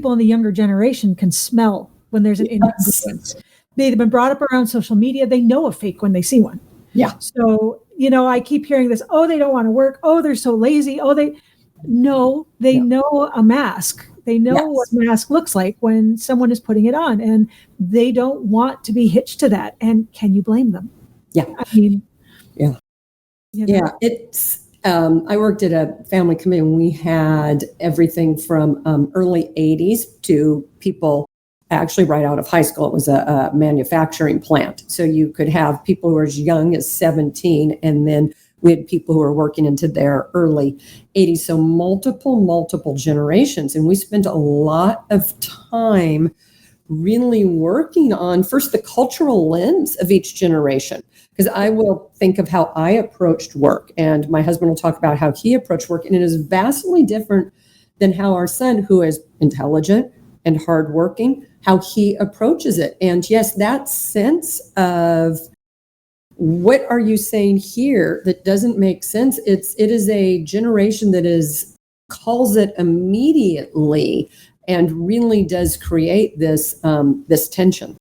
people in the younger generation can smell when there's an incongruence. They've been brought up around social media. They know a fake when they see one. Yeah. So, I keep hearing this, they don't want to work. They're so lazy. They know a mask. They know what mask looks like when someone is putting it on, and they don't want to be hitched to that. And can you blame them? Yeah. I mean, yeah, it's, I worked at a family committee, and we had everything from early 80s to people actually right out of high school. It was a manufacturing plant. So you could have people who were as young as 17, and then we had people who were working into their early 80s. So multiple generations. And we spent a lot of time really working on first the cultural lens of each generation. Because I will think of how I approached work, and my husband will talk about how he approached work, and it is vastly different than how our son, who is intelligent and hardworking, how he approaches it. And yes, that sense of what are you saying here that doesn't make sense? It is a generation that calls it immediately and really does create this tension.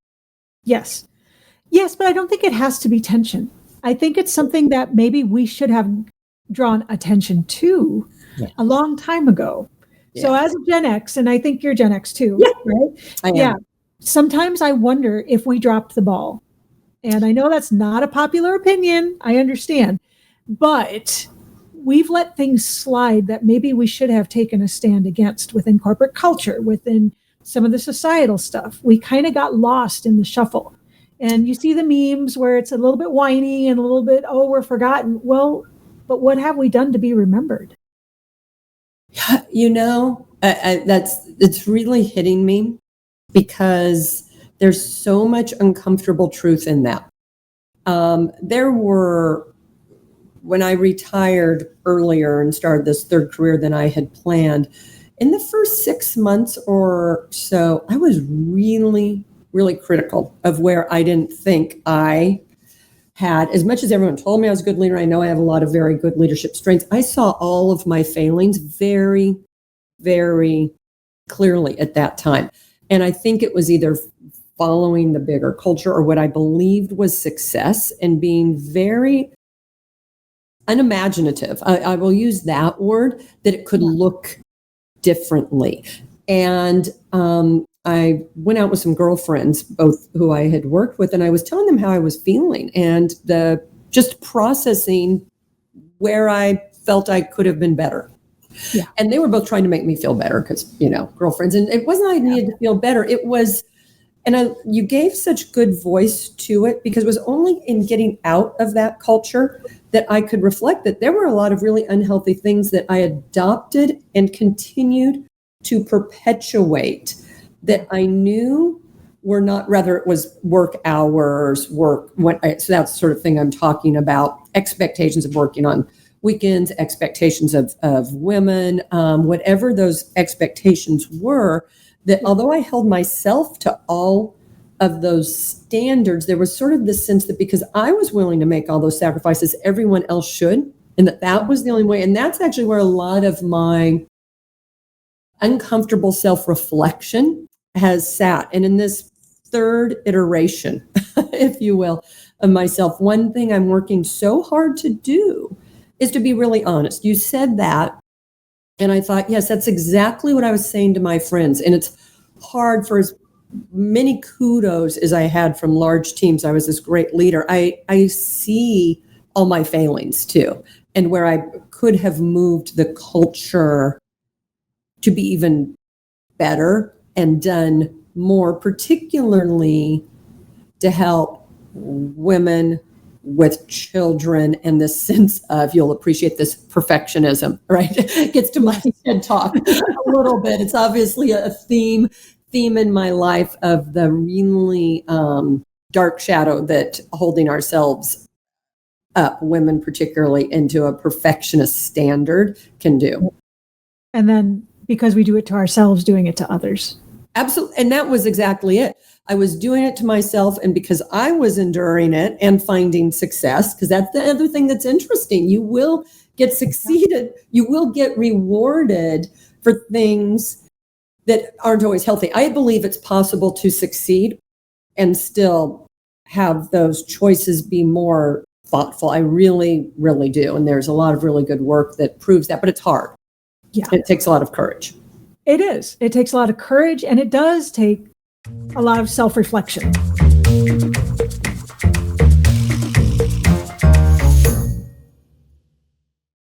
Yes, but I don't think it has to be tension. I think it's something that maybe we should have drawn attention to a long time ago. Yeah. So as a Gen X, and I think you're Gen X too, right? I am. Yeah. Sometimes I wonder if we dropped the ball. And I know that's not a popular opinion. I understand. But we've let things slide that maybe we should have taken a stand against within corporate culture, within some of the societal stuff. We kind of got lost in the shuffle. And you see the memes where it's a little bit whiny and a little bit, we're forgotten. Well, but what have we done to be remembered? It's really hitting me, because there's so much uncomfortable truth in that. When I retired earlier and started this third career than I had planned, in the first 6 months or so, I was really, really critical of where I didn't think I had, as much as everyone told me I was a good leader, I know I have a lot of very good leadership strengths. I saw all of my failings very, very clearly at that time. And I think it was either following the bigger culture or what I believed was success and being very unimaginative. I will use that word, that it could look differently. And I went out with some girlfriends, both who I had worked with, and I was telling them how I was feeling and just processing where I felt I could have been better. Yeah. And they were both trying to make me feel better because, girlfriends. And it wasn't I needed to feel better. It was, you gave such good voice to it, because it was only in getting out of that culture that I could reflect that there were a lot of really unhealthy things that I adopted and continued to perpetuate that I knew were not, rather it was work hours, so that's the sort of thing I'm talking about, expectations of working on weekends, expectations of women, whatever those expectations were, that although I held myself to all of those standards, there was sort of this sense that because I was willing to make all those sacrifices, everyone else should, and that was the only way. And that's actually where a lot of my uncomfortable self-reflection has sat. And in this third iteration, if you will, of myself, one thing I'm working so hard to do is to be really honest. You said that, and I thought, yes, that's exactly what I was saying to my friends. And it's hard, for as many kudos as I had from large teams. I was this great leader. I see all my failings too, and where I could have moved the culture to be even better and done more, particularly to help women with children, and this sense of, you'll appreciate this, perfectionism, right? It gets to my TED talk a little bit. It's obviously a theme in my life of the really dark shadow that holding ourselves up, women particularly, into a perfectionist standard can do. And then because we do it to ourselves, doing it to others. Absolutely. And that was exactly it. I was doing it to myself, and because I was enduring it and finding success, because that's the other thing that's interesting. You will get succeeded. You will get rewarded for things that aren't always healthy. I believe it's possible to succeed and still have those choices be more thoughtful. I really, really do. And there's a lot of really good work that proves that, but it's hard. Yeah. It takes a lot of courage. It is. It takes a lot of courage, and it does take a lot of self-reflection.